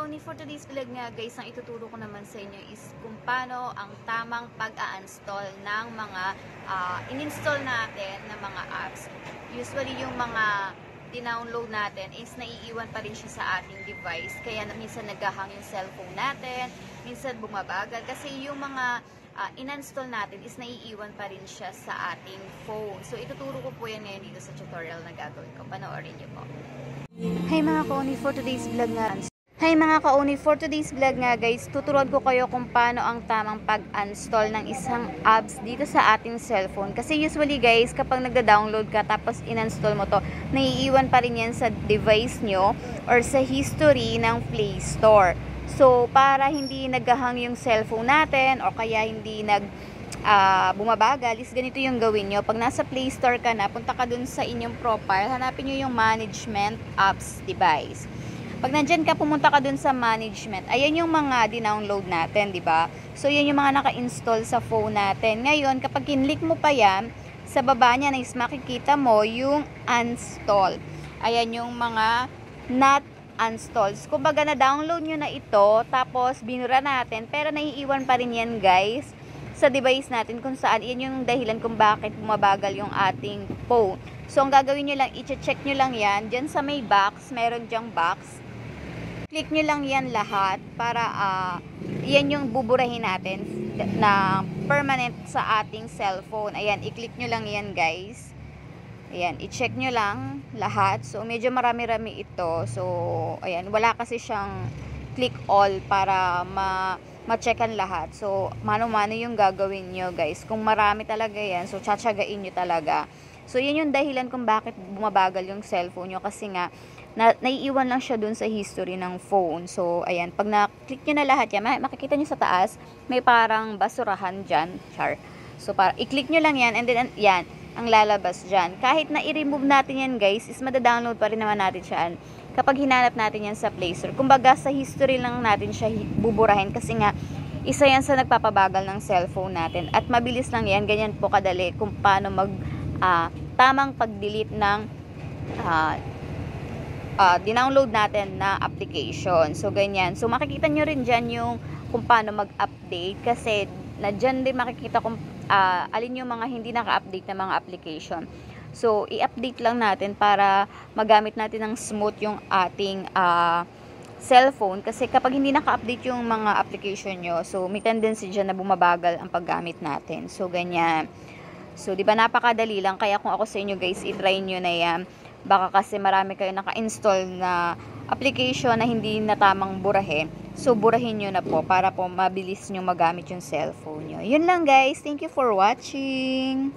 kauni, for today's vlog nga guys, ang ituturo ko naman sa inyo is kung paano ang tamang pag-a-install ng mga in-install natin na mga apps. Usually yung mga dinownload natin is naiiwan pa rin siya sa ating device. Kaya minsan naghahang yung cellphone natin, minsan bumabagal. Kasi yung mga in-install natin is naiiwan pa rin siya sa ating phone. So ituturo ko po yan ngayon dito sa tutorial na gagawin ko. Panoorin niyo po. Hi mga kauni, for today's vlog nga guys, tuturuan ko kayo kung paano ang tamang pag-install ng isang apps dito sa ating cellphone. Kasi usually guys, kapag nagda-download ka tapos in-install mo to, naiiwan pa rin yan sa device nyo or sa history ng Play Store. So para hindi naghahang yung cellphone natin o kaya hindi bumabagal, is ganito yung gawin nyo. Pag nasa Play Store ka na, punta ka dun sa inyong profile, hanapin nyo yung management apps device. Pag nandyan ka, pumunta ka dun sa management, ayan yung mga dinownload natin, di ba? So yan yung mga naka-install sa phone natin. Ngayon, kapag kinlik mo pa yan, sa baba niya na is makikita mo yung uninstall. Ayan yung mga not installed. Kumbaga na-download nyo na ito, tapos binura natin, pero naiiwan pa rin yan guys sa device natin kung saan. Yan yung dahilan kung bakit bumabagal yung ating phone. So ang gagawin nyo lang, i-check nyo lang yan dyan sa may box, meron dyang box, click nyo lang yan lahat para yan yung buburahin natin na permanent sa ating cellphone. Ayan, i-click nyo lang yan guys. Ayan, i-check nyo lang lahat. So medyo marami-rami ito. So ayan, wala kasi siyang click all para ma-checkan lahat. So mano-mano yung gagawin nyo guys. Kung marami talaga yan, so tsatsagain nyo talaga. So yan yung dahilan kung bakit bumabagal yung cellphone nyo, kasi nga naiiwan lang siya dun sa history ng phone. So ayan, pag na-click nyo na lahat yan, makikita nyo sa taas may parang basurahan dyan, char. So para i-click nyo lang yan, and then yan ang lalabas dyan. Kahit na i-remove natin yan guys, is madadownload pa rin naman natin siya kapag hinanap natin yan sa Play Store. Kumbaga sa history lang natin siya buburahin, kasi nga isa yan sa nagpapabagal ng cellphone natin. At mabilis lang yan, ganyan po kadali kung paano tamang pag-delete ng dinownload natin na application. So ganyan. So makikita nyo rin dyan yung kung paano mag-update, kasi na dyan din makikita kung alin yung mga hindi naka-update na mga application. So i-update lang natin para magamit natin ng smooth yung ating cellphone, kasi kapag hindi naka-update yung mga application nyo, so may tendency dyan na bumabagal ang paggamit natin. So ganyan. So di ba napakadali lang, kaya kung ako sa inyo guys, i-try nyo na yan. Baka kasi marami kayo naka-install na application na hindi na tamang burahin. So burahin nyo na po para po mabilis nyo magamit yung cellphone nyo. Yun lang guys. Thank you for watching.